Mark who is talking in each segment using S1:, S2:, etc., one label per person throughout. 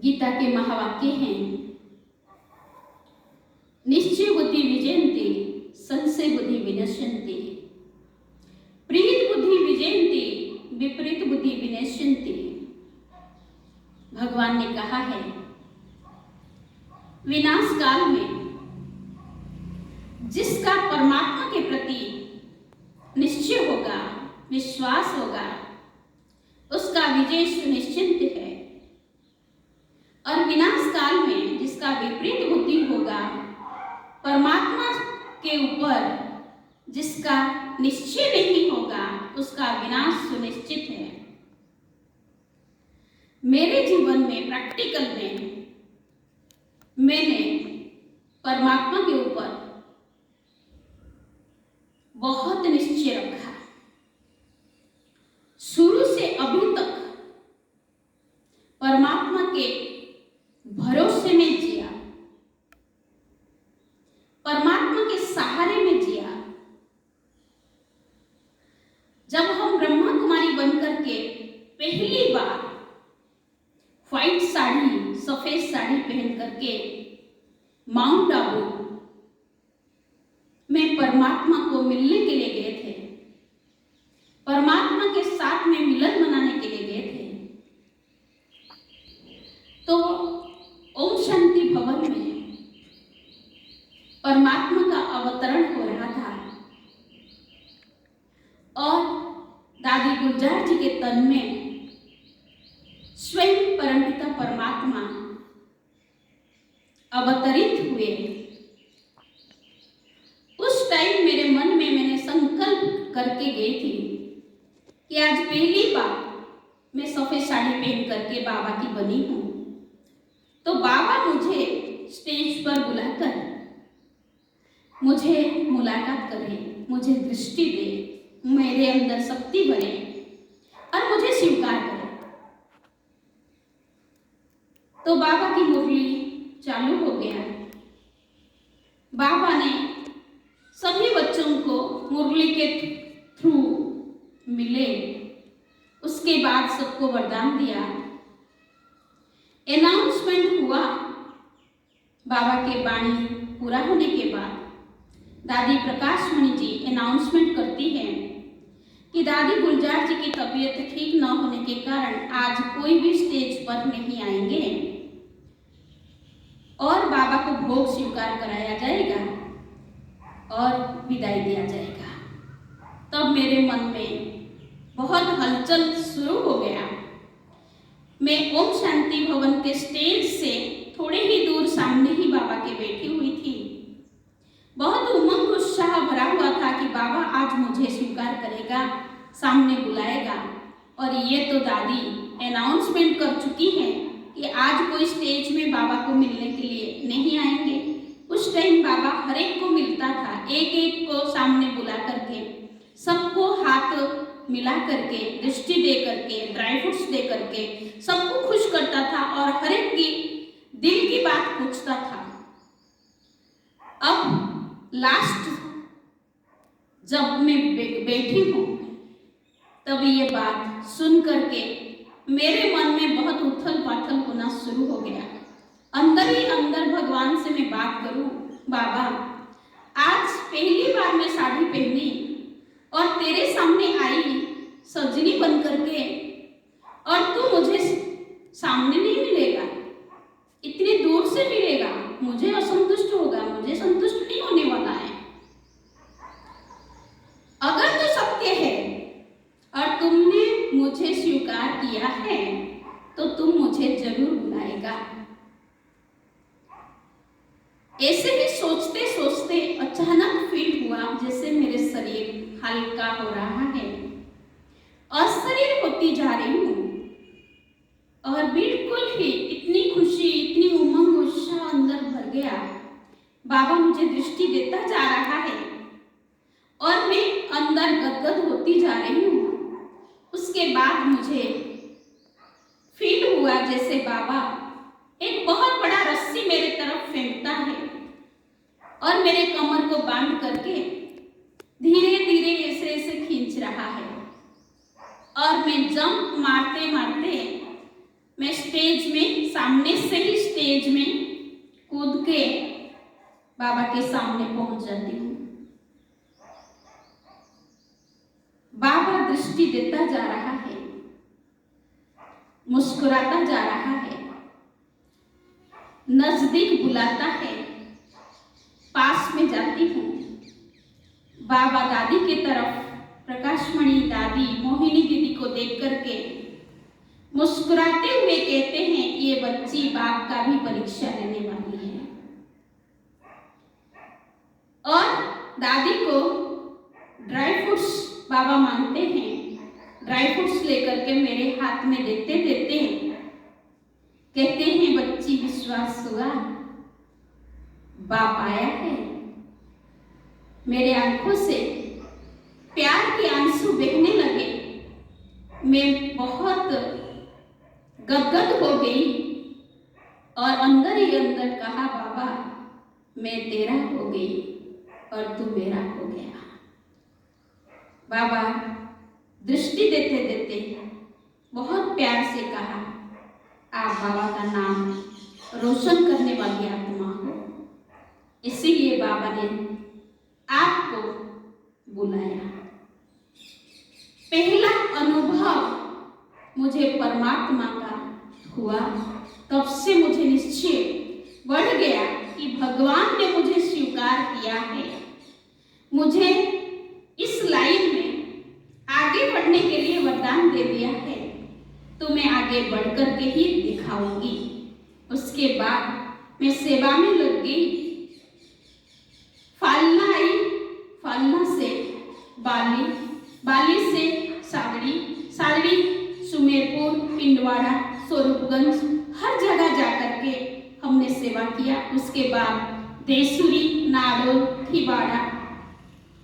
S1: गीता के महावाक्य हैं, निश्चय बुद्धि विजयन्ति संशय बुद्धि विनश्यन्ति, प्रीत बुद्धि विजयन्ति विपरीत बुद्धि विनश्यन्ति। भगवान ने कहा है, विनाश काल में जिसका परमात्मा के प्रति निश्चय होगा, विश्वास होगा, उसका विजय सुनिश्चित है। और विनाश काल में जिसका विपरीत बुद्धि होगा, परमात्मा के ऊपर जिसका निश्चय नहीं होगा, उसका विनाश सुनिश्चित है। मेरे जीवन में प्रैक्टिकल में मैंने परमात्मा के ऊपर बहुत निश्चय रखा। शुरू से अभी तक परमात्मा के भरोसे में जिया, परमात्मा के सहारे में जिया। जब हम ब्रह्मा कुमारी बनकर के पहली बार व्हाइट साड़ी, सफेद साड़ी पहन करके माउंट आबू में परमात्मा को मिलने के लिए गए थे, परमात्मा के साथ में मिलन मनाने के लिए गए थे, तो ओम शांति भवन में परमात्मा का अवतरण हो रहा था और दादी गुलजार जी के तन में स्वयं परमपिता परमात्मा अवतरित हुए। उस टाइम मेरे मन में मैंने संकल्प करके गई थी कि आज पहली बार मैं सफेद साड़ी पहन करके बाबा की बनी हूं, तो बाबा मुझे स्टेज पर बुलाकर मुझे मुलाकात करे, मुझे दृष्टि दे, मेरे अंदर शक्ति भरे और मुझे स्वीकार करे। तो बाबा की मुरली चालू हो गया। बाबा ने सभी बच्चों को मुरली के थ्रू मिले। उसके बाद सबको वरदान दिया। अनाउंसमेंट हुआ। बाबा के वाणी पूरा होने के बाद दादी प्रकाश मणि जी अनाउंसमेंट करती हैं कि दादी गुलजार जी की तबीयत ठीक न होने के कारण आज कोई भी स्टेज पर नहीं आएंगे और बाबा को भोग स्वीकार कराया जाएगा और विदाई दिया जाएगा। तब मेरे मन में बहुत हलचल शुरू हो गया। मैं ओम शांति भवन के स्टेज से थोड़े ही दूर सामने ही बाबा के बैठी हुई थी। बहुत उमंग उत्साह भरा हुआ था कि बाबा आज मुझे स्वीकार करेगा, सामने बुलाएगा। और ये तो दादी अनाउंसमेंट कर चुकी है कि आज कोई स्टेज में बाबा को मिलने के लिए नहीं आएंगे। उस टाइम बाबा हर एक को मिलता था, एक एक को सामने बुला करके, सबको हाथ मिला करके, दृष्टि दे करके, ड्राई फ्रूट्स दे करके सबको खुश करता था और हर एक की दिल की बात पूछता था। अब लास्ट जब मैं बैठी हूँ तब ये बात सुन करके मेरे मन में बहुत उथल पाथल होना शुरू हो गया। अंदर ही अंदर भगवान से मैं बात करूं, बाबा आज पहली बार मैं साड़ी पहनी और तेरे सामने आई सजनी बन करके और तू मुझे सामने नहीं मिलेगा, इतनी दूर से मिलेगा, मुझे असंतुष्ट होगा, मुझे संतुष्ट नहीं होने वाला है। अगर तो सत्य है और तुमने मुझे स्वीकार किया है तो तुम मुझे जरूर बुलाएगा। ऐसे ही सोचते सोचते अचानक फील हुआ जैसे मेरे शरीर हल्का हो रहा है और शरीर होती जा रही हूँ और बिल्कुल ही इतनी खुशी, इतनी उमंग उत्साह अंदर भर गया। बाबा मुझे दृष्टि देता जा रहा है और मैं अंदर गदगद होती जा रही हूँ। उसके बाद मुझे फील हुआ जैसे बाबा एक बहुत बड़ा रस्सी मेरे तरफ फेंकता है और मेरे कमर को बांध करके धीरे धीरे ऐसे ऐसे खींच रहा है और मैं जंप मारते मारते मैं स्टेज में सामने स्टेज में कूद के बाबा के सामने पहुंच जाती हूँ। बाबा दृष्टि देता जा रहा है, मुस्कुराता जा रहा है, नजदीक बुलाता है। पास में जाती हूँ, बाबा दादी की तरफ, प्रकाशमणि दादी मोहिनी दीदी को देख करके मुस्कुराते हुए कहते हैं, ये बच्ची बाप का भी परीक्षा लेने वाली है। और दादी को ड्राई फ्रूट्स बाबा मांगते हैं, ड्राई फ्रूट्स लेकर के मेरे हाथ में देते देते कहते हैं, बच्ची विश्वास हुआ, बाप आया है। मेरे आंखों से प्यार के आंसू बहने लगे। मैं बहुत गदगद हो गई और अंदर ही अंदर कहा, बाबा मैं तेरा हो गई और तू मेरा हो गया। बाबा दृष्टि देते देते बहुत प्यार से कहा, आप बाबा का नाम रोशन करने वाली आत्मा हो, इसीलिए बाबा ने आपको बुलाया। पहला अनुभव मुझे परमात्मा का हुआ, तब से मुझे निश्चय बढ़ गया कि भगवान ने मुझे स्वीकार किया है, मुझे इस लाइन में आगे बढ़ने के लिए वरदान दे दिया है, तो मैं आगे बढ़ कर के ही दिखाऊंगी। उसके बाद मैं सेवा में लग गई। फालना आई, फालना से बाली, बाली से सागड़ी, सागड़ी सुमेरपुर, पिंडवाड़ा, स्वरूपगंज, हर जगह जाकर के हमने सेवा किया। उसके बाद देसुरी, नाडोल, खिवाड़ा,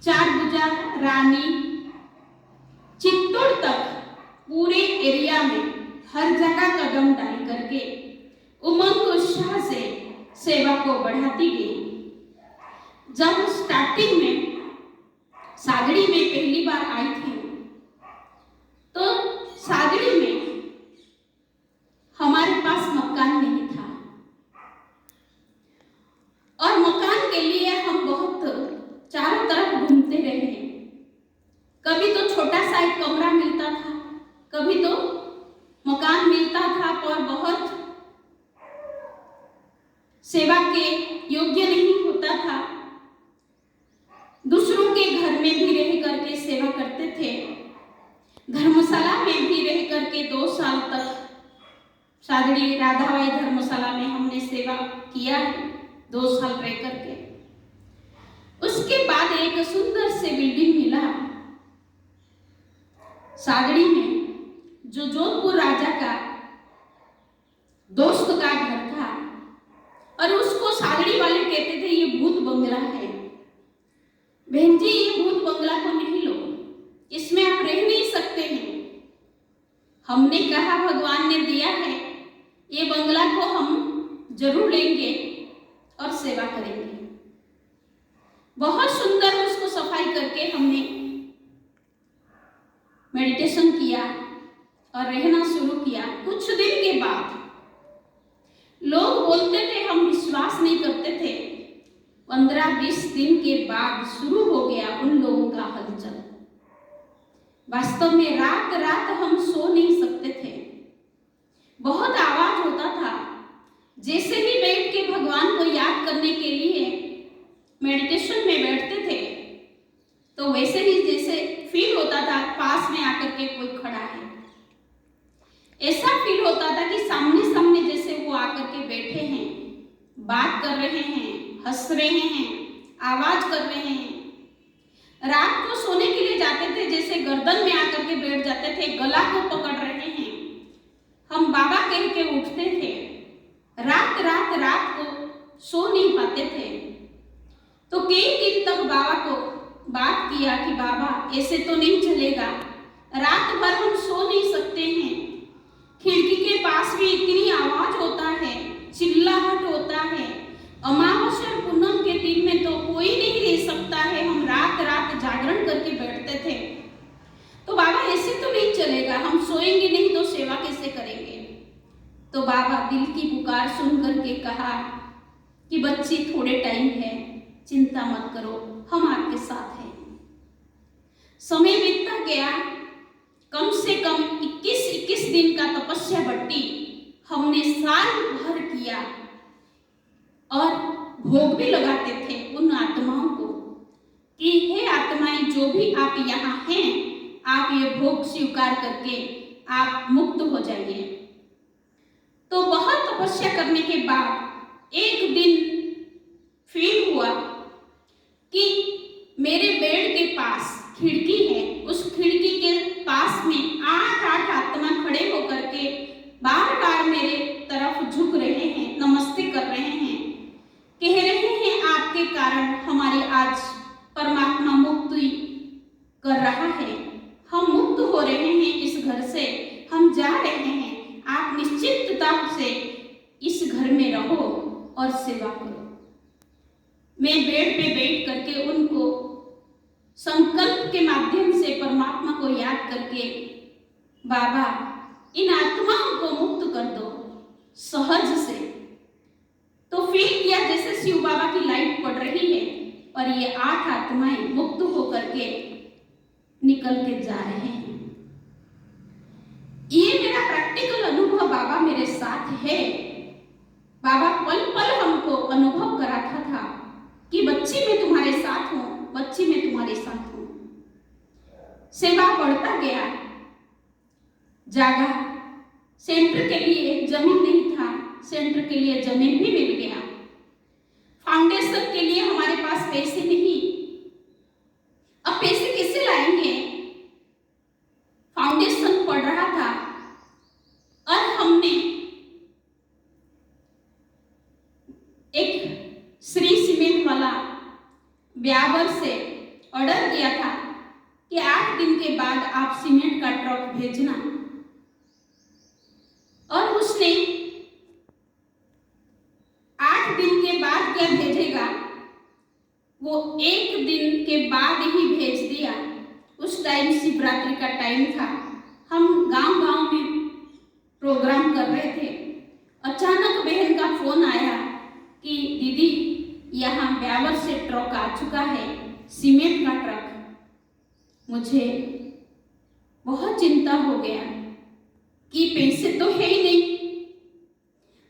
S1: चारभुजा, रानी, चित्तौड़ तक पूरे एरिया में हर जगह कदम डाल करके उमंग उत्साह से सेवा को बढ़ाती गई। जब स्टार्टिंग में सागड़ी में पहली बार आई थी, तो सागड़ी में हमारे पास मकान नहीं था और मकान के लिए हम बहुत चारों तरफ घूमते रहे। कभी तो छोटा सा एक कमरा मिलता था, कभी तो मकान मिलता था पर बहुत सेवा के योग्य नहीं होता था। दूसरों के घर में भी रह करके सेवा करते थे। धर्मशाला में भी रह करके 2 साल तक सागड़ी राधाबाई धर्मशाला में हमने सेवा किया है, 2 साल रह करके। उसके बाद एक सुंदर से बिल्डिंग मिला सागड़ी में, जो जोधपुर राजा का दोस्त का घर था और उसको सागड़ी वाले कहते थे ये भूत बंगला है। बहन जी, ये भूत बंगला को नहीं लो, इसमें आप रह नहीं सकते हैं। हमने कहा भगवान ने दिया है, ये बंगला को हम जरूर लेंगे और सेवा करेंगे। बहुत सुंदर उसको सफाई करके हमने मेडिटेशन किया और रहना शुरू किया। कुछ दिन के बाद लोग बोलते थे, हम विश्वास नहीं करते थे। 15-20 दिन के बाद शुरू हो गया उन लोगों का हलचल। वास्तव में रात रात हम सो नहीं सकते थे, बहुत आवाज होता था। जैसे ही बैठ के भगवान को याद करने के लिए मेडिटेशन में बैठते थे, तो वैसे ही जैसे फील होता था पास में आकर के कोई खड़ा है। ऐसा फील होता था कि सामने सामने जैसे वो आकर के बैठे हैं, बात कर रहे हैं, हंस रहे हैं, आवाज कर रहे हैं। रात को सोने के लिए जाते थे, जैसे गर्दन में आकर के बैठ जाते थे, गला को पकड़ रहे हैं। हम बाबा कह के उठते थे। रात को सो नहीं पाते थे। तो कई दिन तक बाबा को बात किया कि बाबा ऐसे तो नहीं चलेगा, रात भर हम सो नहीं सकते हैं। खिड़की के पास भी इतनी आवाज होता है, चिल्लाहट होता है। अमावस्या और पूनम के दिन में तो कोई नहीं रह सकता है। हम रात रात जागरण करके बैठते थे। तो बाबा ऐसे तो नहीं चलेगा, हम सोएंगे नहीं तो सेवा कैसे करेंगे। तो बाबा दिल की पुकार सुन करके कहा कि बच्ची थोड़े टाइम है, चिंता मत करो, हम आपके साथ हैं। समय बीतता गया, कम से कम 21 दिन का तपस्या बट्टी हमने साल भर किया और भोग भी लगाते थे उन आत्माओं को कि हे आत्माएं, जो भी आप यहाँ हैं, आप ये भोग स्वीकार करके आप मुक्त हो जाइए। तो बहुत तपस्या करने के बाद एक दिन फील हुआ कि मेरे बेड के पास खिड़की है, उस खिड़की के पास में 8 आत्मा खड़े होकर के बार बार मेरे तरफ झुक रहे हैं, नमस्ते कर रहे हैं, कह रहे हैं आपके कारण हमारी आज परमात्मा मुक्ति कर रहा है, हम मुक्त हो रहे हैं, इस घर से हम जा रहे हैं, आप निश्चिंतता से इस घर में रहो और सेवा करो। मैं बेड पे बैठ करके उनको संकल्प के माध्यम से परमात्मा को याद करके, बाबा इन आत्माओं को मुक्त कर दो सहज से। तो फील किया जैसे शिव बाबा की लाइट पड़ रही है और ये 8 आत्माएं मुक्त होकर के निकल के जा रहे हैं। ये मेरा प्रैक्टिकल अनुभव, बाबा मेरे साथ है। बाबा पल पल हमको अनुभव कराता था कि बच्ची मैं तुम्हारे साथ हूँ, बच्ची मैं तुम्हारे साथ हूँ। सेवा बढ़ता गया, जागा, सेंटर के लिए जमीन नहीं था, सेंटर के लिए जमीन भी मिल गया। फाउंडेशन के लिए हमारे पास पैसे नहीं, अब पैसे कैसे लाएंगे? फाउंडेशन पड़ रहा था और हमने एक श्री सीमेंट वाला ब्यावर से ऑर्डर दिया था कि 8 दिन के बाद आप सीमेंट का ट्रक भेजना, और उसने 8 दिन के बाद क्या भेजेगा वो 1 दिन के बाद ही भेज दिया। उस टाइम शिवरात्रि का टाइम था, हम गांव-गांव में प्रोग्राम कर रहे थे। अचानक बहन का फोन आया कि दीदी यहाँ ब्यावर से ट्रक आ चुका है, सीमेंट का ट्रक। मुझे बहुत चिंता हो गया कि पैसे तो है ही नहीं,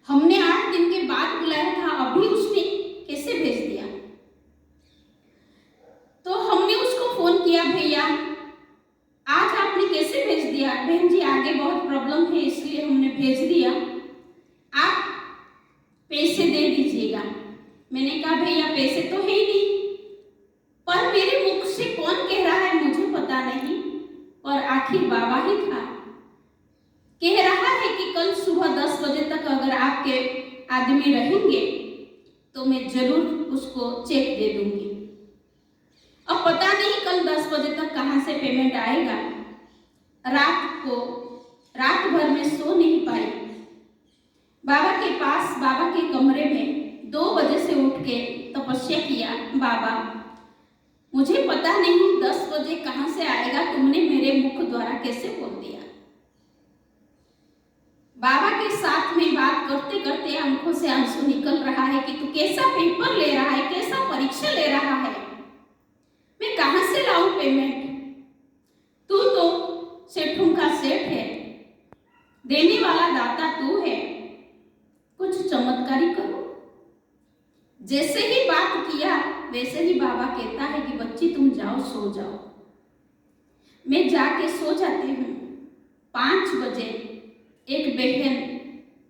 S1: हमने 8 दिन के बाद बुलाया था, अभी उसने कैसे भेज दिया? तो हमने उसको फोन किया, भैया आज आपने कैसे भेज दिया? बहन जी आगे बहुत प्रॉब्लम है इसलिए हमने भेज दिया, आप पैसे दे दीजिएगा। मैंने कहा भैया पैसे तो है ही नहीं, पर मेरे मुख से कौन कह रहा है मुझे पता नहीं, और आखिर बाबा ही था, कह रहा है कि कल सुबह 10 बजे तक अगर आपके आदमी रहेंगे तो मैं जरूर उसको चेक दे दूंगी। अब पता नहीं कल 10 बजे तक कहां से पेमेंट आएगा। रात भर में सो नहीं पाई, बाबा के पास, बाबा के कमरे में 2 बजे से उठ के तपस्या किया। बाबा मुझे पता नहीं 10 बजे कहां से आएगा, तुमने मेरे मुख द्वारा कैसे बोल दिया। बाबा के साथ में बात करते करते आंखों से आंसू निकल रहा है कि तू कैसा पेपर ले रहा है, कैसा परीक्षा ले रहा है, मैं कहां से लाऊं पेमेंट? तू तो सेठों का सेठ है, देने वाला दाता तू है, कुछ चमत्कारी करो। जैसे ही बात किया वैसे ही बाबा कहता है कि बच्ची तुम जाओ, सो जाओ। मैं जाके सो जाती हूँ। 5 बजे एक बहन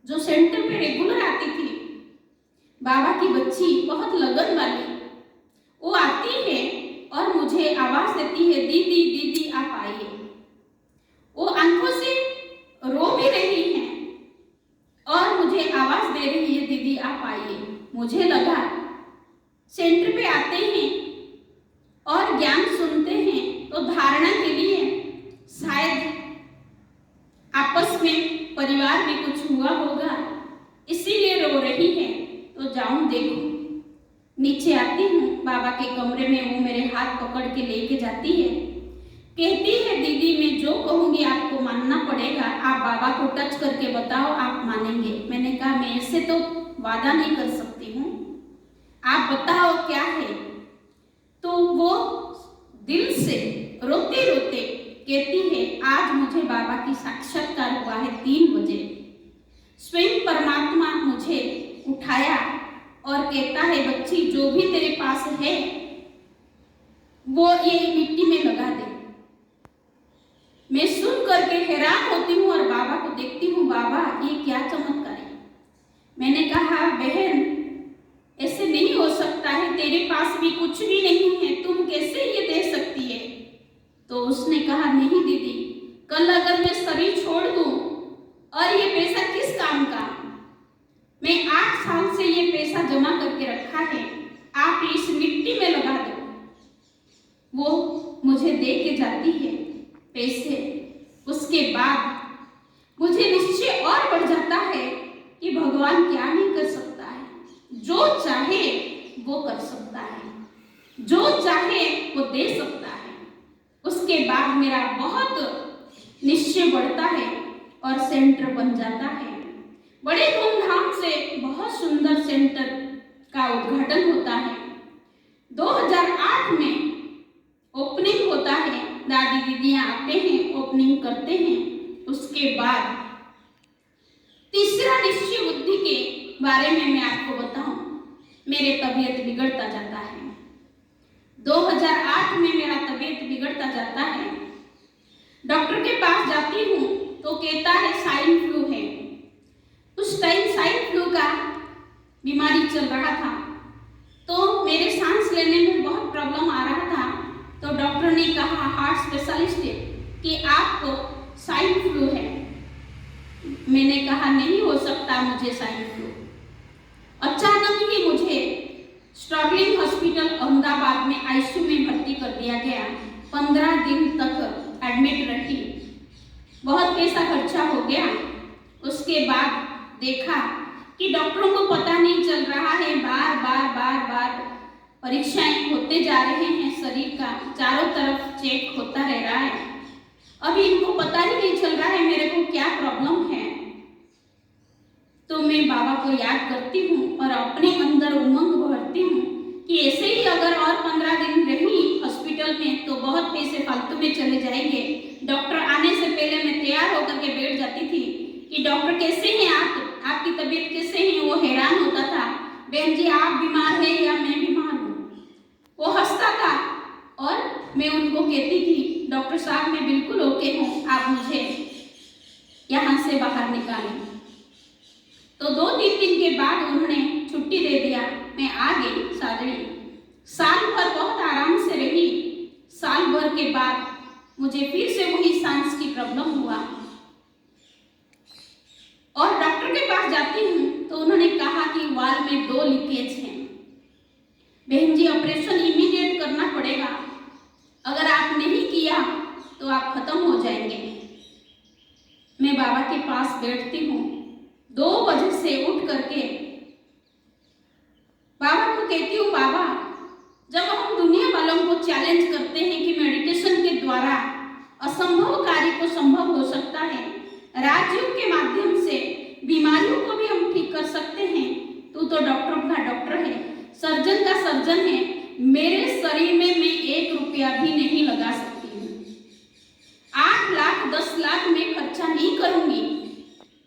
S1: जो सेंटर पे रेगुलर आती थी, बाबा की बच्ची, बहुत लगन वाली, वो आती है और मुझे आवाज देती है, दीदी दीदी आप आइए। वो आंखों से रो भी रही है और मुझे आवाज दे रही है, दीदी आप आइए। मुझे लगा सेंटर पे आते हैं और ज्ञान सुनते हैं तो धारणा के लिए शायद आपस में परिवार में कुछ हुआ होगा, इसीलिए रो रही है, तो जाऊं देखूं। नीचे आती हूँ, बाबा के कमरे में वो मेरे हाथ पकड़ के लेके जाती है। कहती है दीदी मैं जो कहूँगी आपको मानना पड़ेगा, आप बाबा को टच करके बताओ आप मानेंगे। मैंने कहा मैं ऐसे तो वादा नहीं कर सकती हूँ, आप बताओ क्या है। तो वो दिल से रोते रोते कहती है आज मुझे बाबा की साक्षात्कार हुआ है 3 बजे। स्वयं परमात्मा मुझे उठाया और कहता है बच्ची जो भी तेरे पास है वो ये मिट्टी में लगा दे। मैं सुन करके हैरान होती हूँ और बाबा को देखती हूँ, बाबा ये क्या चमत्कार है। मैंने कहा बहन ऐसे नहीं हो सकता है, तेरे पास भी कुछ भी नहीं है, तुम कैसे ये दे सकती है। तो उसने कहा नहीं दीदी, कल अगर मैं शरीर छोड़ दूं और ये पैसा किस काम का, मैं 8 साल से ये पैसा जमा करके रखा है, आप इस मिट्टी में लगा दो। वो मुझे दे के जाती है पैसे। उसके बाद मुझे निश्चय और बढ़ जाता है कि भगवान क्या नहीं कर सकता है, जो चाहे वो कर सकता है, जो चाहे वो दे सकता है। उसके बाद मेरा बहुत निश्चय बढ़ता है और सेंटर बन जाता है। बड़े धूमधाम से बहुत सुंदर सेंटर का उद्घाटन होता है। 2008 में ओपनिंग होता है, दादी दीदियां आते हैं, ओपनिंग करते हैं। उसके बाद तीसरा निश्चय बुद्धि के बारे में मैं आपको बताऊं, मेरे तबीयत बिगड़ता जाता है। 2008 में मेरा तबीयत बिगड़ता जाता है। डॉक्टर के पास जाती हूँ तो कहता है स्वाइन फ्लू है। उस टाइम स्वाइन फ्लू का बीमारी चल रहा था, तो मेरे सांस लेने में बहुत प्रॉब्लम आ रहा था। तो डॉक्टर ने कहा, हार्ट स्पेशलिस्ट है, कि आपको स्वाइन फ्लू है। मैंने कहा नहीं हो सकता मुझे स्वाइन फ्लू। अचानक ही मुझे स्ट्रगलिंग हॉस्पिटल अहमदाबाद में आईसीयू में भर्ती कर दिया गया। 15 दिन तक एडमिट रही, बहुत पैसा खर्चा हो गया। उसके बाद देखा कि डॉक्टरों को पता नहीं चल रहा है, बार बार परीक्षाएं होते जा रहे हैं, शरीर का चारों तरफ चेक होता रह रहा है। अभी इनको पता ही नहीं चल रहा है मेरे को क्या प्रॉब्लम है। तो मैं बाबा को याद करती हूँ और अपने अंदर उमंग भरती हूँ कि ऐसे ही अगर और 15 दिन रही हॉस्पिटल में तो बहुत पैसे फालतू में चले जाएंगे। डॉक्टर आने से पहले मैं तैयार होकर के बैठ जाती थी कि डॉक्टर कैसे हैं आप, आपकी तबीयत कैसे है। वो हैरान होता था, बहन जी आप बीमार है या मैं बीमार हूँ। वो हंसता था और मैं उनको कहती थी डॉक्टर साहब मैं बिल्कुल ओके हूँ, आप मुझे यहाँ से बाहर निकालें। तो 2-3 दिन के बाद उन्होंने छुट्टी दे दिया, मैं आ गई साजड़ी। साल भर बहुत आराम से रही। साल भर के बाद मुझे फिर से वही सांस की प्रॉब्लम हुआ और डॉक्टर के पास जाती हूँ तो उन्होंने कहा कि वाल में 2 लीकेज हैं, बहन जी ऑपरेशन इमीडिएट करना पड़ेगा, अगर आप नहीं किया तो आप खत्म हो जाएंगे। मैं बाबा के पास बैठती हूँ, 2 बजे से उठ करके बाबा को कहती हूँ, बाबा जब हम दुनिया वालों को चैलेंज करते हैं कि मेडिटेशन के द्वारा असंभव कार्य को संभव हो सकता है, राजयोग के माध्यम से बीमारियों को भी हम ठीक कर सकते हैं, तू तो डॉक्टर का डॉक्टर है, सर्जन का सर्जन है, मेरे शरीर में मैं 1 रुपया भी नहीं लगा सकती हूँ। 8 लाख 10 लाख में खर्चा नहीं करूंगी।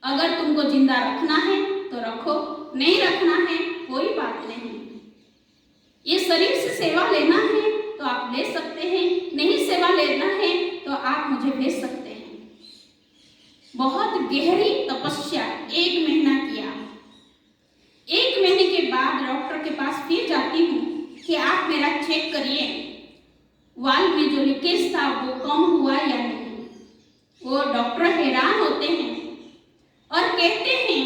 S1: अगर तुमको जिंदा रखना है तो रखो, नहीं रखना है कोई बात नहीं। ये शरीर से सेवा लेना है तो आप ले सकते हैं, नहीं सेवा लेना है तो आप मुझे भेज सकते हैं। बहुत गहरी तपस्या 1 महीना किया। 1 महीने के बाद डॉक्टर के पास फिर जाती हूँ कि आप मेरा चेक करिए, वाल में जो लीकेज था वो कम हुआ या नहीं। वो डॉक्टर हैरान होते हैं और कहते हैं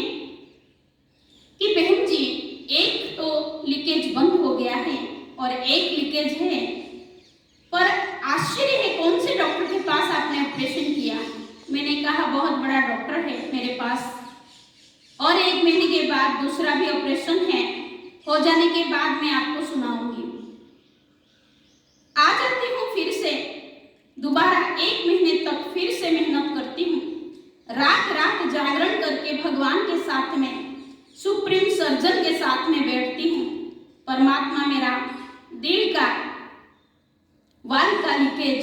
S1: कि बहन जी 1 तो लीकेज बंद हो गया है और 1 लीकेज है, पर आश्चर्य है कौन से डॉक्टर के पास आपने ऑपरेशन किया। मैंने कहा बहुत बड़ा डॉक्टर है मेरे पास, और 1 महीने के बाद दूसरा भी ऑपरेशन है, हो जाने के बाद मैं आपको सुनाऊंगी। आ जाती हूँ फिर से दोबारा 1 महीने तक फिर से मेहनत करती हूँ। रात रात जागरण करके भगवान के साथ में, सुप्रीम सर्जन के साथ में बैठती हूँ। परमात्मा मेरा दिल का वाल्व का लीकेज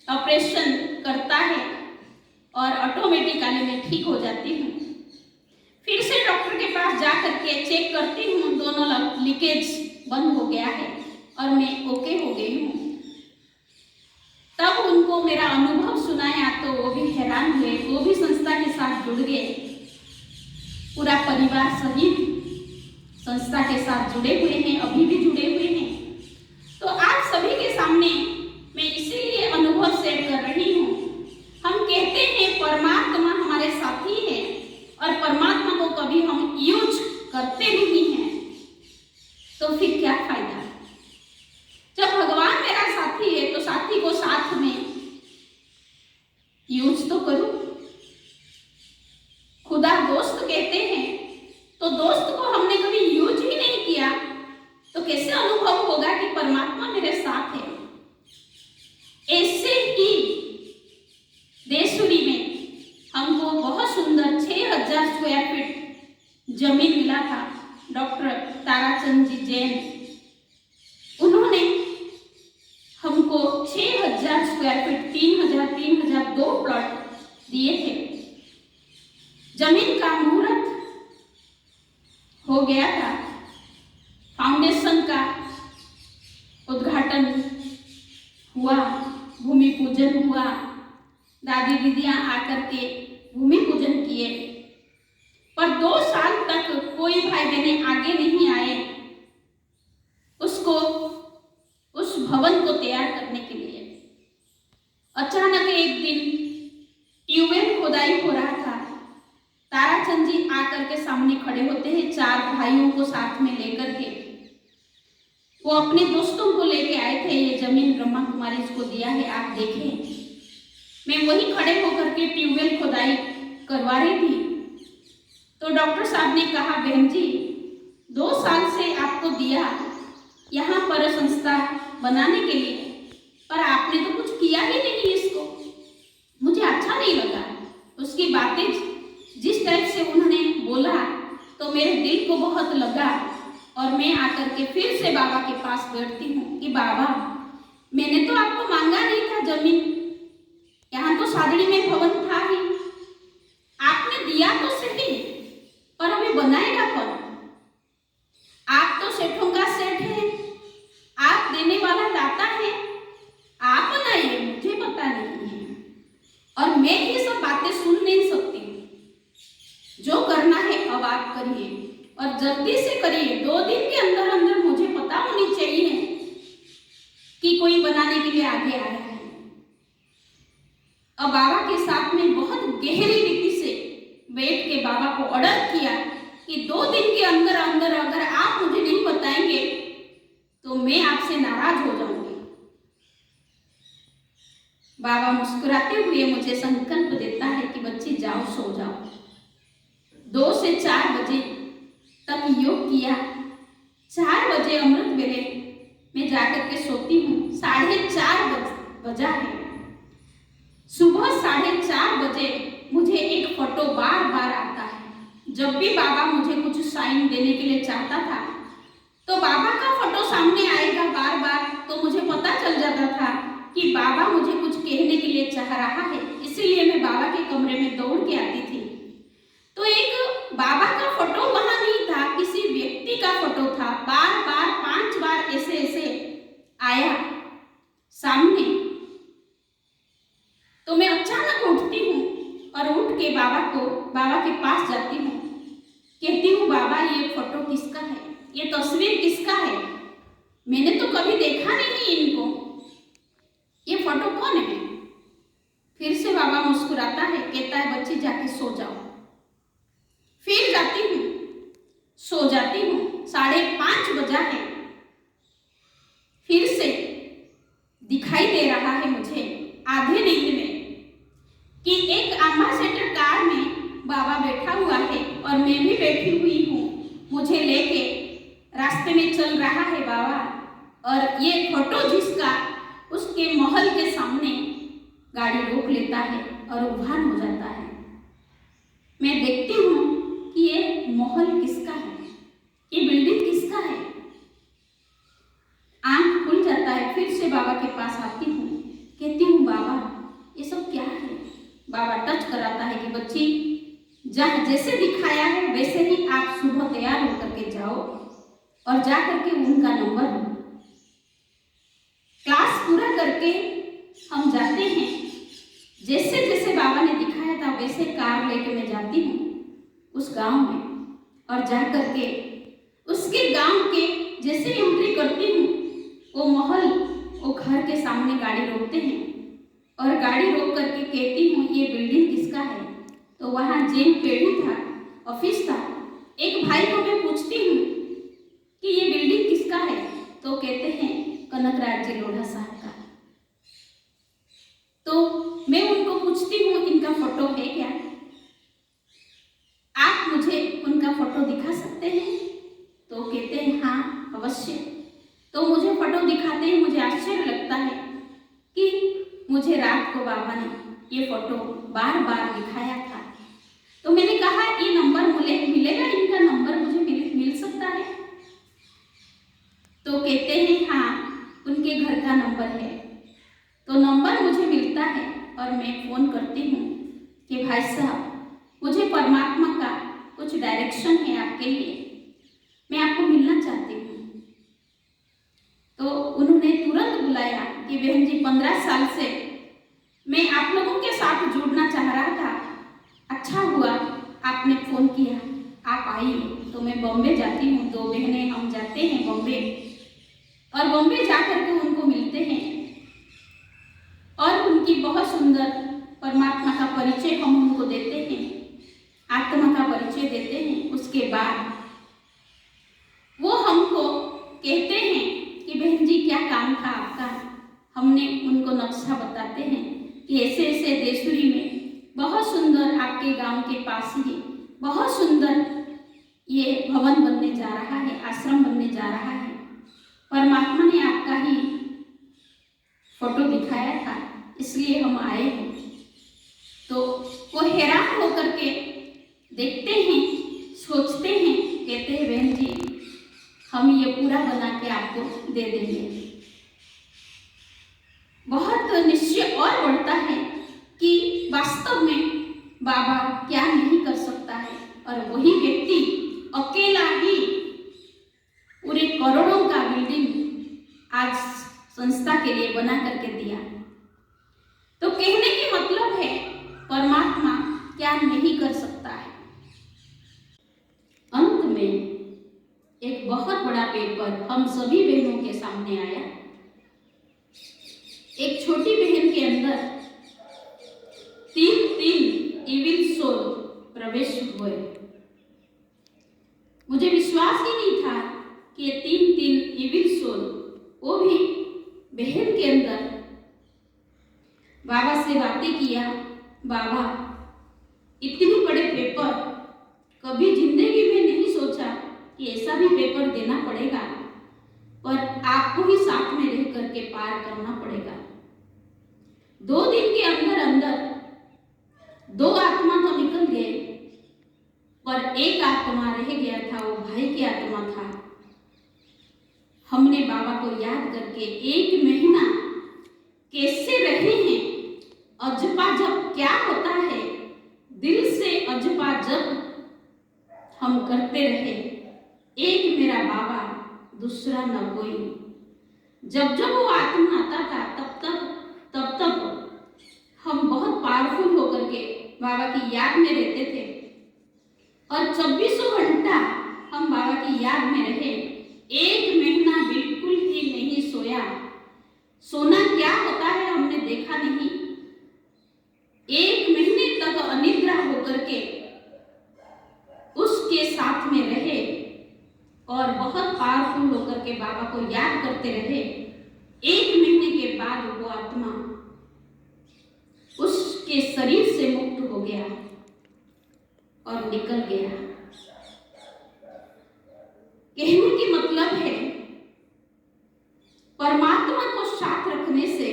S1: ऑपरेशन करता है और ऑटोमेटिकली मैं ठीक हो जाती हूँ। फिर से डॉक्टर के पास जा करके चेक करती हूँ, दोनों लीकेज बंद हो गया है और मैं ओके हो गई हूँ। तब उनको मेरा अनुभव सुनाया तो वो भी हैरान हुए, वो भी संस्था के साथ जुड़ गए। पूरा परिवार सहित संस्था के साथ जुड़े हुए हैं, अभी भी जुड़े हुए हैं। तो आज सभी के सामने मैं इसीलिए अनुभव शेयर कर रही हूँ। हम कहते हैं परमात्मा हमारे साथी है और परमात्मा को कभी हम यूज करते नहीं हैं, तो फिर क्या फायदा? जब भगवान मेरा साथी है तो साथी को साथ में यूज तो करूं। खुदा दोस्त कहते हैं, तो दोस्त को हमने कभी यूज ही नहीं किया तो कैसे अनुभव होगा कि परमात्मा मेरे साथ है? ऐसे ही देशुरी में हमको बहुत सुंदर 6000 स्क्वायर फीट जमीन मिला था। डॉक्टर ताराचंद जी जैन, उन्होंने हमको 6000 स्क्वायर फीट 3000 2 प्लॉट दिए थे। जमीन का मुहूर्त हो गया था, फाउंडेशन का उद्घाटन हुआ, भूमि पूजन हुआ, दादी दीदियां आकर के भूमि पूजन किए, पर 2 साल तक कोई भाई बहनें आगे नहीं आए उसको, उस भवन को तैयार करने के लिए। अचानक एक दिन ट्यूबवेल खोदाई हो रहा था, ताराचंद जी आकर के सामने खड़े होते हैं 4 भाइयों को साथ में लेकर के। वो अपने दोस्तों को लेके आए थे, ये जमीन ब्रह्मा कुमारी इसको दिया है, आप देखें। मैं वही खड़े होकर के ट्यूबवेल खोदाई करवा रही थी तो डॉक्टर साहब ने कहा, बहन जी 2 साल से आपको दिया यहाँ पर संस्था बनाने के लिए, पर आपने तो कुछ किया ही नहीं इसको। मुझे अच्छा नहीं लगा उसकी बातें, जिस टाइप से उन्होंने बोला तो मेरे दिल को बहुत लगा और मैं आकर के फिर से बाबा के पास बैठती हूँ कि बाबा मैंने तो आपको मांगा नहीं था जमीन, यहाँ तो सादड़ी में भवन था ही, आपने दिया तो सही पर अभी बनाएगा कौन? आप तो सेठों का सेठ है, आप देने वाला दाता है, आप बनाइए, मुझे पता नहीं है और मैं ये सब बातें सुन नहीं सकती। जो करना है अब आप करिए और जल्दी से करिए, 2 दिन के अंदर अंदर मुझे पता होनी चाहिए कि कोई बनाने के लिए आगे आया है। अब बाबा के साथ में बहुत गहरी रीति से बैठ के बाबा को ऑर्डर किया कि 2 दिन के अंदर अंदर अगर आप मुझे नहीं बताएंगे तो मैं आपसे नाराज हो जाऊंगी। बाबा मुस्कुराते हुए मुझे संकल्प देता है कि बच्ची जाओ, सो जाओ। 2 से 4 बजे तक योग किया, 4 बजे अमृत वेले मैं जाकर के सोती हूँ। 4:30 बजा है, सुबह 4:30 बजे मुझे एक फोटो बार बार आता है। जब भी बाबा मुझे कुछ साइन देने के लिए चाहता था तो बाबा का फोटो सामने आएगा बार बार, तो मुझे पता चल जाता था कि बाबा मुझे कुछ कहने के लिए चाह रहा है। इसीलिए मैं बाबा के कमरे में दौड़ के आती थी। तो एक बाबा का फोटो वहां नहीं था, किसी व्यक्ति का फोटो था। बार बार 5 बार ऐसे ऐसे आया सामने। तो मैं अचानक उठती हूँ और उठ के बाबा के पास जाती हूँ, कहती हूँ बाबा ये फोटो किसका है, ये तस्वीर किसका है? मैंने तो कभी देखा नहीं इनको, ये फोटो कौन है? फिर से बाबा मुस्कुराता है, कहता है बच्ची जाके सो जाओ। फिर जाती हूँ, सो जाती हूँ। 5:30 बजा है, फिर से दिखाई दे रहा है मुझे आधे नींद में कि एक एम्बेसडर कार में बाबा बैठा हुआ है और मैं भी बैठी हुई हूँ। मुझे लेके रास्ते में चल रहा है बाबा, और ये फोटो जिसका उसके महल के सामने गाड़ी रोक लेता है और उभान हो जाता है। मैं देखती हूँ कि ये महल किसका है, ये बिल्डिंग किसका है। आंख खुल जाता है, फिर से बाबा के पास आती हूँ, कहती हूँ बाबा ये सब क्या है। बाबा टच कराता है कि बच्ची जहाँ जैसे दिखाया है वैसे ही आप सुबह तैयार होकर के जाओ और जा करके उनका नंबर लो। क्लास पूरा करके हम जाते हैं, जैसे जैसे बाबा ने दिखाया था वैसे कार लेके मैं जाती हूँ उस गांव में, और जा करके उसके गांव के जैसे एंट्री करती हूँ वो महल, वो घर के सामने गाड़ी रोकते हैं और गाड़ी रोक करके कहती हूँ ये बिल्डिंग किसका है। तो वहाँ जेन पेड़ी था, ऑफिस था। एक भाई को मैं पूछती हूँ कि ये बिल्डिंग किसका है, तो कहते हैं कनकराज जी लोढ़ा साहब का। तो मैं उनको पूछती हूँ इनका फोटो है क्या, आप मुझे उनका फोटो दिखा सकते हैं। तो कहते हैं हाँ अवश्य। तो मुझे फोटो दिखाते ही मुझे आश्चर्य लगता है कि मुझे रात को बाबा ने ये फोटो बार बार दिखाया था। तो मैंने कहा ये नंबर मिलेगा, इनका नंबर मुझे मिल सकता है। तो कहते हैं हाँ उनके घर का नंबर है। तो नंबर मुझे मिलता है और मैं फ़ोन करती हूँ कि भाई साहब मुझे परमात्मा का कुछ डायरेक्शन है आपके लिए, मैं आपको मिलना चाहती हूँ। तो उन्होंने तुरंत बुलाया कि बहन जी 15 साल से मैं आप लोगों के साथ जुड़ना चाह रहा था, अच्छा हुआ आपने फ़ोन किया, आप आइए। तो मैं बॉम्बे जाती हूँ, 2 बहनें हम जाते हैं बॉम्बे, और बॉम्बे जा कर के उनको मिलते हैं और उनकी बहुत सुंदर परमात्मा का परिचय हम उनको देते हैं, आत्मा का परिचय देते हैं। उसके बाद वो हमको कहते हैं कि बहन जी क्या काम था आपका। हमने उनको नक्शा बताते हैं कि ऐसे ऐसे देसुरी में बहुत सुंदर आपके गांव के पास ही बहुत सुंदर ये भवन बनने जा रहा है, आश्रम बनने जा रहा है। परमात्मा ने आपका ही फोटो दिखाया था, इसलिए हम आए हैं। तो वो हैरान होकर के देखते हैं, सोचते हैं, कहते हैं बहन जी हम ये पूरा बना के आपको दे देंगे। बहुत निश्चय और बढ़ता है कि वास्तव में बाबा क्या नहीं कर सकता है, और वही व्यक्ति अकेला ही पूरे करोड़ों का बिल्डिंग आज संस्था के लिए बना करके दिया। तो कहने की मतलब है परमात्मा क्या नहीं कर सकता है। अंत में एक बहुत बड़ा पेपर हम सभी बहनों के सामने आया। एक छोटी बहन के अंदर 3 इविल सोल प्रवेश हुए। मुझे विश्वास ही नहीं था कि ये 3 इविल सोल, वो भी बहन के अंदर, बाबा से बातें किया। बाबा इतने बड़े पेपर कभी जिंदगी में नहीं सोचा कि ऐसा भी पेपर देना पड़ेगा, पर आपको ही साथ में रह करके पार करना पड़ेगा। 2 दिन के अंदर अंदर 2 आत्मा तो निकल गए, पर एक आत्मा रह गया था, वो भाई की आत्मा था। हमने बाबा को याद करके 1 महीना कैसे रहे हैं। अजपा जप क्या होता है, दिल से अजपा जप हम करते रहे। एक मेरा बाबा दूसरा न कोई। जब जब वो आत्मा आता था तब हम बहुत पावरफुल होकर के बाबा की याद में रहते थे, और 24 घंटा हम बाबा की याद में रहे। 1 महीना बिल्कुल ही नहीं सोया। सोना क्या होता है हमने देखा नहीं। 1 महीने तक अनिद्रा होकर के उसके साथ में रहे और बहुत पावरफुल होकर के बाबा को याद करते रहे। 1 महीने के बाद वो आत्मा उसके शरीर से मुक्त हो गया और निकल गया। कहने की मतलब है परमात्मा को साथ रखने से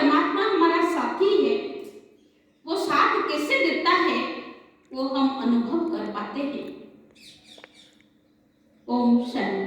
S1: परमात्मा हमारा साथी है, वो साथ कैसे देता है वो हम अनुभव कर पाते हैं। ओम शांति।